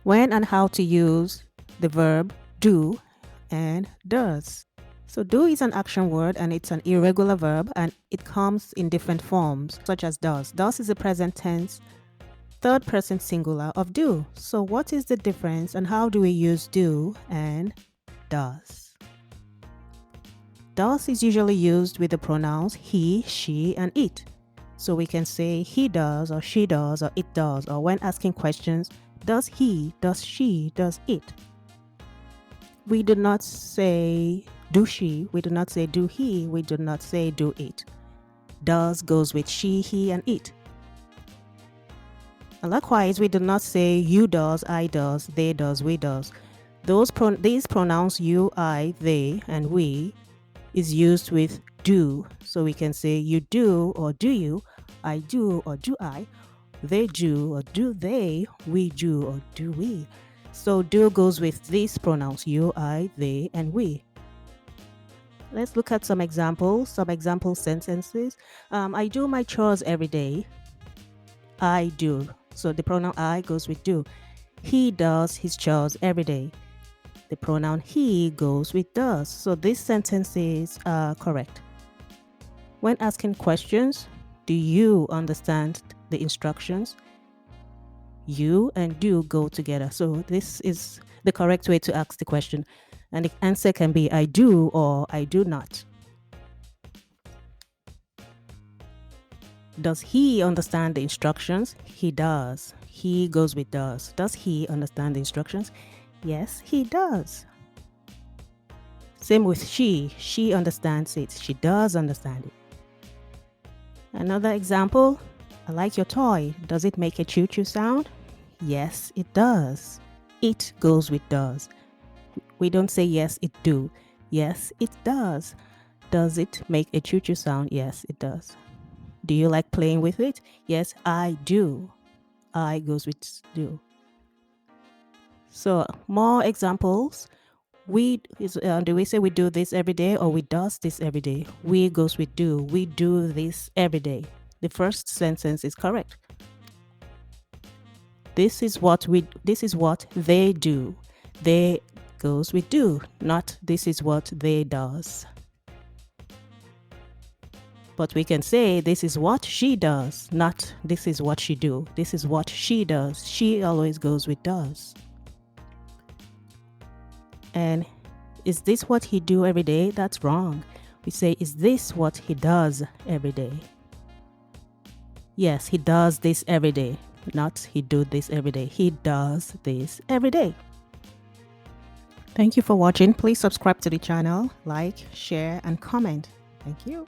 when and how to use the verb do and does. So do is an action word and it's an irregular verb and it comes in different forms such as does. Does is the present tense third person singular of do. So what is the difference and how do we use do and does? Does is usually used with the pronouns he, she, and it. So we can say he does or she does or it does, or when asking questions, does he, does she, does it. We do not say do she, we do not say do he, we do not say do it. Does goes with she, he, and it. And likewise, we do not say you does, I does, they does, we does. These pronouns you, I, they, and we is used with do. So we can say you do or do you, I do or do I, they do or do they, we do or do we. So do goes with these pronouns you, I, they, and we. Let's look at some example sentences. I do my chores every day. I do. So the pronoun I goes with do. He does his chores every day. The pronoun he goes with does. So these sentences are correct. When asking questions, do you understand the instructions? You and do go together. So this is the correct way to ask the question. And the answer can be I do or I do not. Does he understand the instructions? He does. He goes with does. Does he understand the instructions? Yes, he does. Same with she. She understands it. She does understand it. Another example, I like your toy. Does it make a choo-choo sound? Yes, it does. It goes with does. We don't say yes, it do. Yes, it does. Does it make a choo-choo sound? Yes, it does. Do you like playing with it? Yes, I do. I goes with do. So more examples. Do we say we do this every day or we does this every day? We goes with do. We do this every day. The first sentence is correct. This is what they do. They goes with do, not this is what they does. But we can say this is what she does, not this is what she do. This is what she does. She always goes with does. And is this what he do every day? That's wrong. We say, is this what he does every day? Yes, he does this every day, not he do this every day. He does this every day. Thank you for watching. Please subscribe to the channel, like, share, and comment. Thank you.